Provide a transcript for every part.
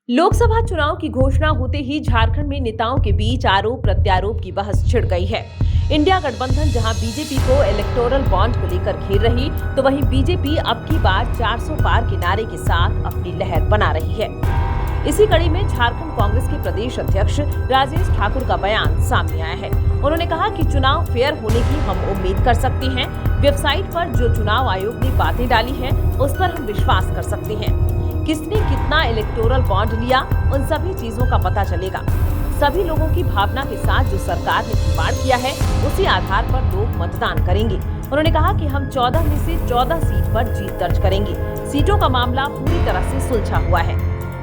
लोकसभा चुनाव की घोषणा होते ही झारखंड में नेताओं के बीच आरोप प्रत्यारोप की बहस छिड़ गई है। इंडिया गठबंधन जहां बीजेपी को इलेक्टोरल बॉन्ड को लेकर घेर रही, तो वहीं बीजेपी अब की बार 400 पार के नारे के साथ अपनी लहर बना रही है। इसी कड़ी में झारखंड कांग्रेस के प्रदेश अध्यक्ष राजेश ठाकुर का बयान सामने आया है। उन्होंने कहा कि चुनाव फेयर होने की हम उम्मीद कर सकते हैं। वेबसाइट पर जो चुनाव आयोग ने बातें डाली हैं, उस पर हम विश्वास कर सकते हैं। किसने कितना इलेक्टोरल बॉन्ड लिया, उन सभी चीजों का पता चलेगा। सभी लोगों की भावना के साथ जो सरकार ने खिलवाड़ किया है, उसी आधार पर लोग मतदान करेंगे। उन्होंने कहा कि हम 14 में से 14 सीट पर जीत दर्ज करेंगे। सीटों का मामला पूरी तरह से सुलझा हुआ है।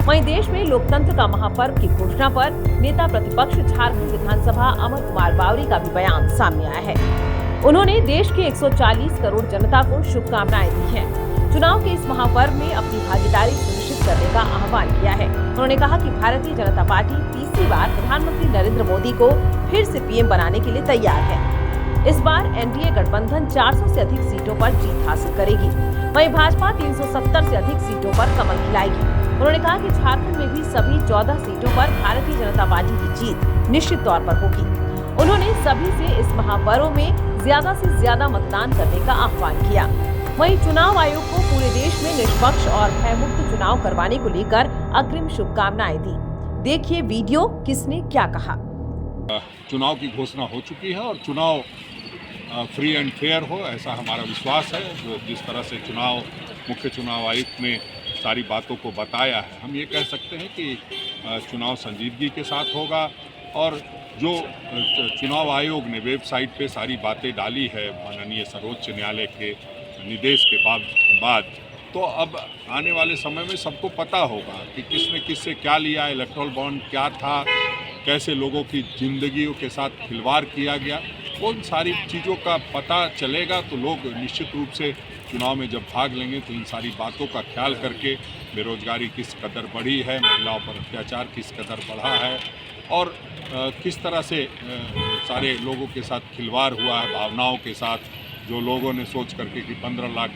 वहीं देश में लोकतंत्र का महापर्व की घोषणा पर नेता प्रतिपक्ष झारखंड विधानसभा अमर कुमार बावरी का भी बयान सामने आया है। उन्होंने देश के 140 करोड़ जनता को शुभकामनाएं दी हैं। चुनाव के इस महापर्व में अपनी भागीदारी सुनिश्चित करने का आह्वान किया है। उन्होंने कहा कि भारतीय जनता पार्टी तीसरी बार प्रधानमंत्री नरेंद्र मोदी को फिर से पीएम बनाने के लिए तैयार है। इस बार एनडीए गठबंधन 400 से अधिक सीटों पर जीत हासिल करेगी। वहीं भाजपा 370 से अधिक सीटों पर कमल खिलाएगी। उन्होंने कहा कि झारखंड में भी सभी 14 सीटों पर भारतीय जनता पार्टी की जीत निश्चित तौर पर होगी। उन्होंने सभी से इस महापर्व में ज्यादा से ज्यादा मतदान करने का आह्वान किया। वहीं चुनाव आयोग को पूरे देश में निष्पक्ष और भयमुक्त चुनाव करवाने को लेकर अग्रिम शुभकामनाएं दी। देखिए वीडियो, किसने क्या कहा। चुनाव की घोषणा हो चुकी है और चुनाव फ्री एंड फेयर हो, ऐसा हमारा विश्वास है। जो जिस तरह से मुख्य चुनाव आयुक्त ने सारी बातों को बताया है, हम ये कह सकते हैं कि चुनाव संजीदगी के साथ होगा। और जो चुनाव आयोग ने वेबसाइट पे सारी बातें डाली है माननीय सर्वोच्च न्यायालय के निर्देश के बाद, तो अब आने वाले समय में सबको पता होगा कि किसने किससे क्या लिया, इलेक्टोरल बॉन्ड क्या था, कैसे लोगों की जिंदगियों के साथ खिलवाड़ किया गया। उन सारी चीज़ों का पता चलेगा तो लोग निश्चित रूप से चुनाव में जब भाग लेंगे तो इन सारी बातों का ख्याल करके बेरोजगारी किस कदर बढ़ी है, महिलाओं पर अत्याचार किस कदर बढ़ा है और किस तरह से सारे लोगों के साथ खिलवाड़ हुआ है, भावनाओं के साथ। जो लोगों ने सोच करके कि 15 लाख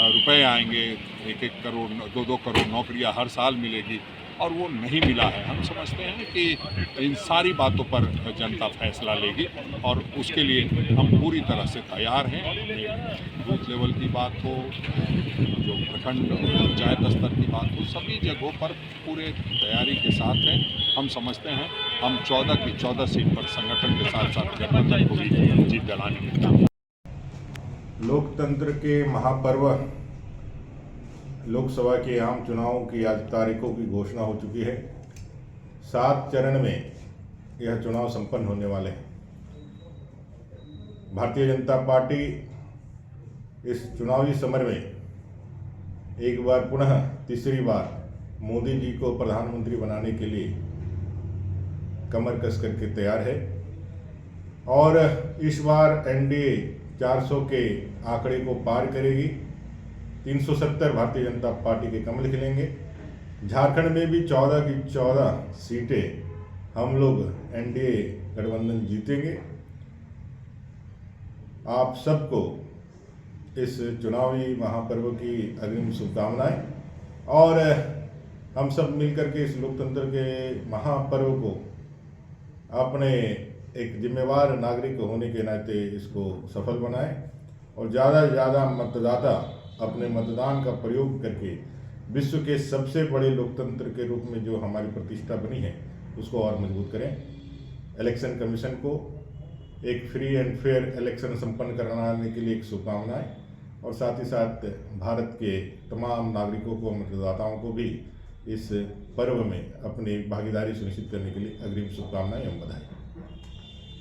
रुपए आएंगे, 1-1 करोड़ 2-2 करोड़ नौकरियां हर साल मिलेगी, और वो नहीं मिला है। हम समझते हैं कि इन सारी बातों पर जनता फैसला लेगी और उसके लिए हम पूरी तरह से तैयार हैं। बूथ लेवल की बात हो, जो प्रखंड पंचायत स्तर की बात हो, सभी जगहों पर पूरे तैयारी के साथ हैं। हम समझते हैं हम 14 की 14 सीट पर संगठन के साथ साथ गठबंधन को भी जीत दिलाने में काम। लोकतंत्र के महापर्व लोकसभा के आम चुनावों की आज तारीखों की घोषणा हो चुकी है। 7 चरण में यह चुनाव संपन्न होने वाले हैं। भारतीय जनता पार्टी इस चुनावी समर में एक बार पुनः तीसरी बार मोदी जी को प्रधानमंत्री बनाने के लिए कमर कस करके तैयार है और इस बार एनडीए 400 के आंकड़े को पार करेगी। 370 भारतीय जनता पार्टी के कमल खिलेंगे। झारखंड में भी 14 की 14 सीटें हम लोग एनडीए गठबंधन जीतेंगे। आप सबको इस चुनावी महापर्व की अग्रिम शुभकामनाएं और हम सब मिलकर के इस लोकतंत्र के महापर्व को अपने एक जिम्मेवार नागरिक होने के नाते इसको सफल बनाएं और ज़्यादा से ज़्यादा मतदाता अपने मतदान का प्रयोग करके विश्व के सबसे बड़े लोकतंत्र के रूप में जो हमारी प्रतिष्ठा बनी है उसको और मजबूत करें। इलेक्शन कमीशन को एक फ्री एंड फेयर इलेक्शन संपन्न कराने के लिए एक शुभकामनाएं और साथ ही साथ भारत के तमाम नागरिकों को, मतदाताओं को भी इस पर्व में अपनी भागीदारी सुनिश्चित करने के लिए अग्रिम शुभकामनाएं एवं बधाई।